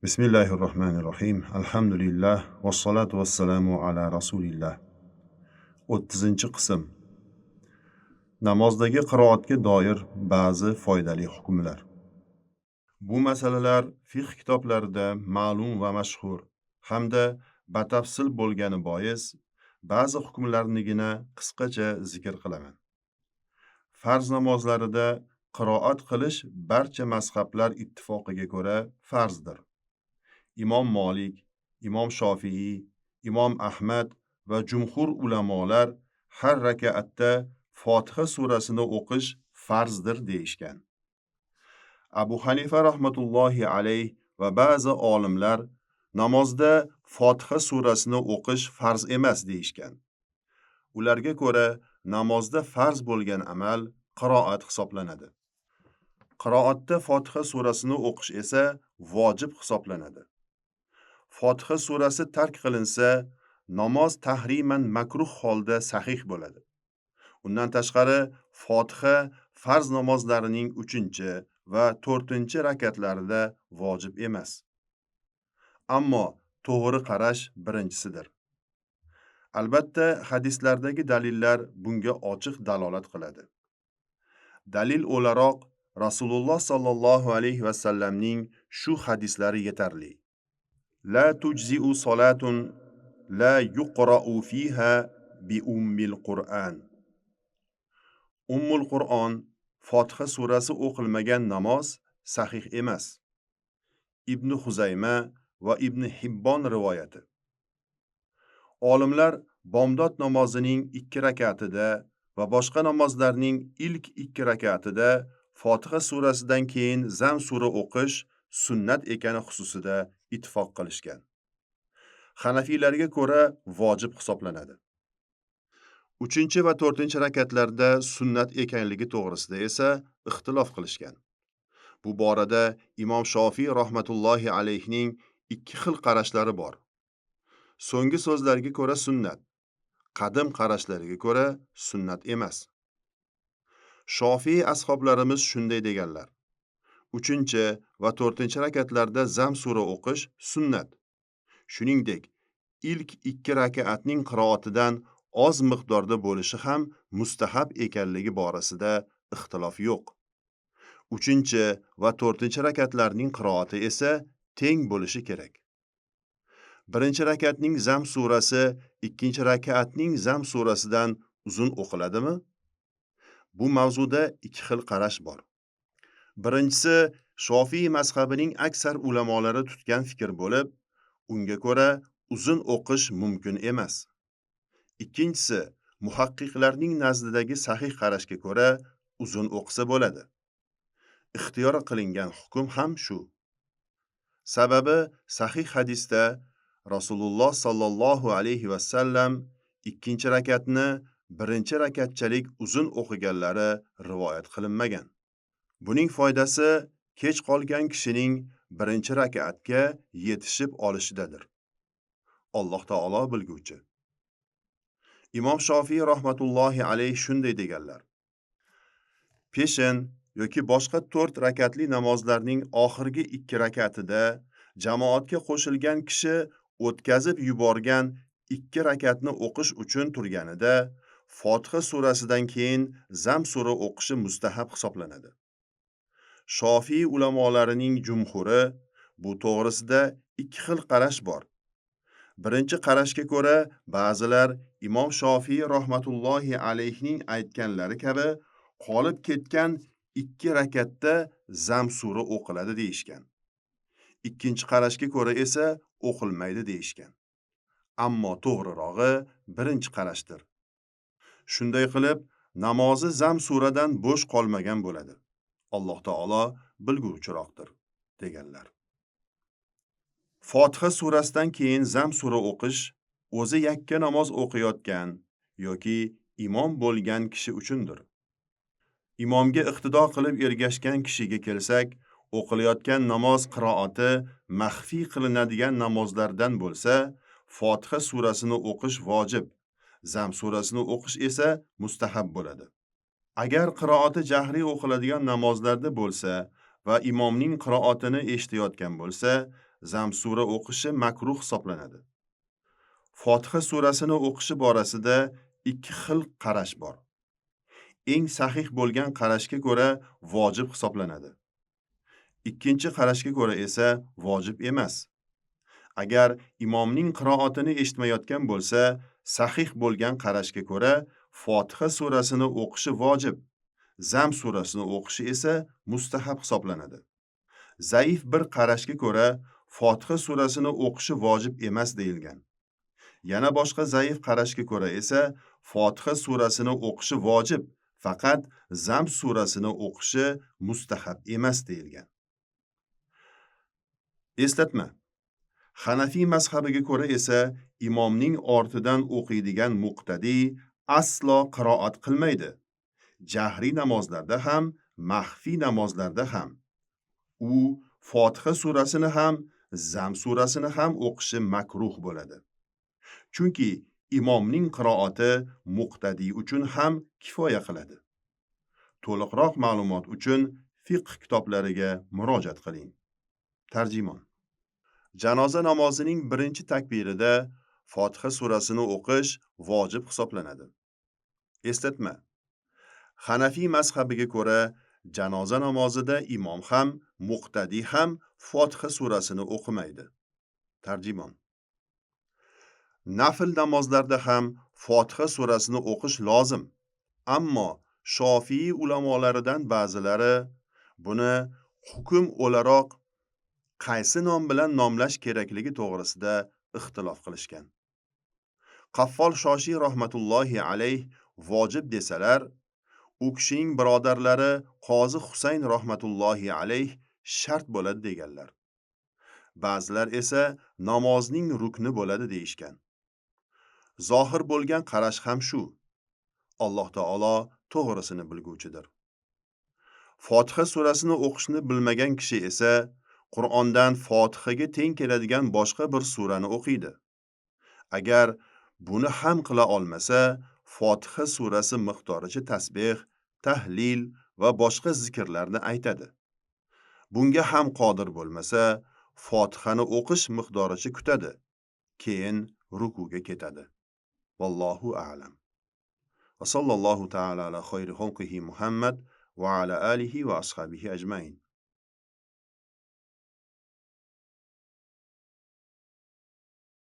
Bismillahirrohmanirrohim. Alhamdulillah. Vassalatu vassalamu ala rasulillah. 30-qism. Namozdagi qiroatga doir ba'zi foydali hukmlar. Bu masalalar fiqh kitoblarida ma'lum va mashhur hamda batafsil bo'lgani bois ba'zi hukmlarnigina qisqacha zikr qilaman. Farz namozlarida qiroat qilish barcha mazhablar ittifoqiga ko'ra farzdir. Imom Molik, Imom Shofiy, Imom Ahmad va jumhur ulamolar har rakatda Fotiha surasini o'qish farzdir deyishgan. Abu Hanifa rahmatullohi alayh va ba'zi olimlar namozda Fotiha surasini o'qish farz emas deyishgan. Ularga ko'ra namozda farz bo'lgan amal qiroat hisoblanadi. Qiroatda Fotiha surasini o'qish esa vojib hisoblanadi. Fotiha surasi tark qilinsa, namoz tahriman makruh holda sahih bo'ladi. Undan tashqari, Fotiha farz namozlarining 3 va 4 rakatlarida vojib emas. Ammo to'g'ri qarash birinchisidir. Albatta, hadislardagi dalillar bunga ochiq dalolat qiladi. Dalil o'laroq Rasululloh sallallohu alayhi va sallamning shu hadislari yetarli. La tujzi'u solatun la yuqra'u fiha bi ummil Qur'an. Ummul Qur'on, Fotiha surasi o'qilmagan namoz sahih emas. Ibn Xuzayma va Ibn Hibbon rivoyati. Olimlar bomdod namozining 2 rakatida va boshqa namozlarning ilk 2 rakatida Fotiha surasidan keyin zam sura o'qish sunnat ekani xususida ittifoq qilishgan. Hanafiylarga ko'ra vojib hisoblanadi. 3 va 4 rakatlarda sunnat ekanligi to'g'risida esa ixtilof qilishgan. Bu borada Imom Shofiy rahmatullohi alayhning 2 xil qarashlari bor. So'nggi so'zlarga ko'ra sunnat, qadim qarashlariga ko'ra sunnat emas. Shofiy ashoblarimiz shunday deganlar. 3 va 4 rakatlarda zam sura o'qish sunnat. Shuningdek, ilk 2 rakatning qiroatidan oz miqdorda bo'lishi ham mustahab ekanligi borasida ixtilof yo'q. 3 va 4 rakatlarning qiroati esa teng bo'lishi kerak. 1 rakatning zam surasi 2 rakatning zam surasidan uzun o'qiladimi? Bu mavzuda 2 xil qarash bor. Birinchisi Shofiy mazhabining aksar ulamolari tutgan fikr bo'lib, unga ko'ra uzun o'qish mumkin emas. Ikkinchisi muhaqqiqlarning nazdidagi sahih qarashga ko'ra uzun o'qisa bo'ladi. Ixtiyor qilingan hukm ham shu. Sababi sahih hadisda Rasululloh sallallohu alayhi va sallam 2 rakatni 1 rakatchalik uzun o'qiganlari rivoyat qilinmagan. Buning foydasi kech qolgan kishining 1 rakatga yetishib olishidadir. Alloh taolo bilguvchi. Imom Shofiy rahmatullohi alayh shunday deganlar. Peshin yoki boshqa 4 rakatli namozlarning oxirgi 2 rakatida jamoatga qo'shilgan kishi o'tkazib yuborgan 2 rakatni o'qish uchun turganida Fotiha surasidan keyin zam sura o'qishi mustahab hisoblanadi. Shofiy ulamolarining jumhuri bu to'g'risida 2 xil qarash bor. Birinchi qarashga ko'ra ba'zilar Imom Shofiy rahmatullohi alayhning aytganlari kabi qolib ketgan 2 rakatda zam sura o'qiladi deyishgan. Ikkinchi qarashga ko'ra esa o'qilmaydi deyishgan. Ammo to'g'rirog'i birinchi qarashdir. Shunday qilib, namozi zam suradan bo'sh qolmagan bo'ladi. Alloh taolo bilguvchiroqdir deganlar. Fotiha surasidan keyin zam sura o'qish o'zi yakka namoz o'qiyotgan yoki imom bo'lgan kishi uchundir. Imomga iqtido qilib ergashgan kishiga kelsak, o'qilayotgan namoz qiroati maxfiy qilinadigan namozlardan bo'lsa, Fotiha surasini o'qish vojib, zam surasini o'qish esa mustahab bo'ladi. Agar qiroati jahriy o'qiladigan namozlarda bo'lsa va imomning qiroatini eshitayotgan bo'lsa, zam sura o'qishi makruh hisoblanadi. Fotiha surasini o'qishi borasida ikki xil qarash bor. Eng sahih bo'lgan qarashga ko'ra vojib hisoblanadi. Ikkinchi qarashga ko'ra esa vojib emas. Agar imomning qiroatini eshitmayotgan bo'lsa, sahih bo'lgan qarashga ko'ra Fotiha surasini o'qishi vojib, zam surasini o'qishi esa mustahab hisoblanadi. Zaif bir qarashga ko'ra Fotiha surasini o'qishi vojib emas deyilgan. Yana boshqa zaif qarashga ko'ra esa Fotiha surasini o'qishi vojib, faqat zam surasini o'qishi mustahab emas deyilgan. Eslatma. Hanafiy mazhabiga ko'ra esa imomning ortidan o'qiydigan muqtadi aslo qiroat qilmaydi. Jahriy namozlarda ham, maxfiy namozlarda ham. U Fotiha surasini ham, zam surasini ham o'qishi makruh bo'ladi. Chunki imomning qiroati muqtadi uchun ham kifoya qiladi. To'liqroq ma'lumot uchun fiqh kitoblariga murojaat qiling. Tarjimon. Janoza namozining birinchi takbirida Fotiha surasini o'qish vojib hisoblanadi. Eslatma. Hanafiy mazhabiga ko'ra janoza namozida imom ham, muqtadi ham Fotiha surasini o'qimaydi. Tarjimon. Nafl namozlarda ham Fotiha surasini o'qish lozim. Ammo Shofiy ulamolaridan ba'zilari buni hukm o'laroq qaysi nom bilan nomlash kerakligi to'g'risida ixtilof qilishgan. Qaffol Shoshiy rahmatullohi alayh vojib desalar, u kishining birodarlari Qozi Husayn rahmatullohi alayh shart bo'ladi deganlar. Ba'zilar esa namozning rukni bo'ladi deyishgan. Zohir bo'lgan qarash ham shu. Alloh taolo to'g'risini bilguvchidir. Fotiha surasini o'qishni bilmagan kishi esa Qur'ondan Fotihaga teng keladigan boshqa bir surani o'qiydi. Agar buni ham qila olmasa, Fotiha surasi miqdoricha tasbih, tahlil va boshqa zikrlarni aytadi. Bunga ham qodir bo'lmasa, Fotihani o'qish miqdoricha kutadi, keyin rukuga ketadi. Vallohu a'lam. Va sallallohu ta'ala ala khayri xalqihi Muhammad va ala alihi va ashabihi ajmain.